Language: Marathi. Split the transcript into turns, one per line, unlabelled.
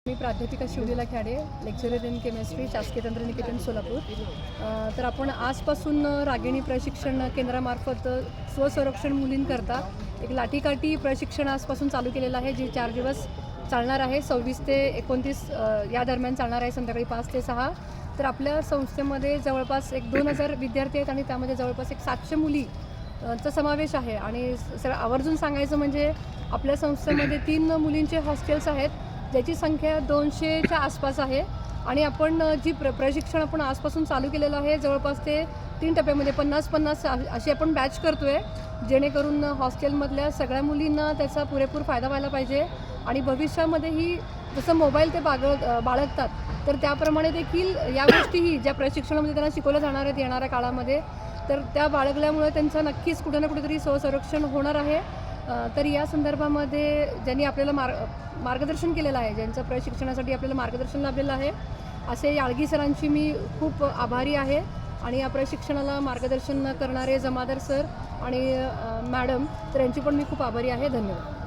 मी प्राध्यापिका शिवलीला खेडे, लेक्चरर इन केमिस्ट्री, शासकीय तंत्रनिकेतन सोलापूर. तर आपण आजपासून रागिणी प्रशिक्षण केंद्रामार्फत स्वसंरक्षण मुलींकरता एक लाठीकाठी प्रशिक्षण आजपासून चालू केलेलं आहे, जे 4 दिवस चालणार आहे. 26 ते 29 या दरम्यान चालणार आहे, संध्याकाळी 5 ते 6. तर आपल्या संस्थेमध्ये जवळपास एक 2000 विद्यार्थी आहेत आणि त्यामध्ये जवळपास एक 700 मुली चा समावेश आहे. आणि सगळं आवर्जून सांगायचं म्हणजे आपल्या संस्थेमध्ये 3 मुलींचे हॉस्टेल्स आहेत, ज्याची संख्या 200च्या आसपास आहे. आणि आपण जी प्रशिक्षण आपण आजपासून चालू केलेलं आहे, जवळपास ते 3 टप्प्यामध्ये 50-50 अशी आपण बॅच करतो आहे, जेणेकरून हॉस्टेलमधल्या सगळ्या मुलींना त्याचा पुरेपूर फायदा व्हायला पाहिजे. आणि भविष्यामध्येही जसं मोबाईल ते बाळगतात, तर त्याप्रमाणे देखील या गोष्टीही ज्या प्रशिक्षणामध्ये त्यांना शिकवल्या जाणार आहेत येणाऱ्या काळामध्ये, तर त्या बाळगल्यामुळे त्यांचं नक्कीच कुठे ना कुठेतरी स्वसंरक्षण होणार आहे. तर या संदर्भामध्ये ज्यांनी आपल्याला मार्गदर्शन केलेलं आहे, ज्यांचं प्रशिक्षणासाठी आपल्याला मार्गदर्शन लाभलेलं आहे, असे याळगी सरांची मी खूप आभारी आहे. आणि या प्रशिक्षणाला मार्गदर्शन करणारे जमादार सर आणि मॅडम, तर यांची पण मी खूप आभारी आहे. धन्यवाद.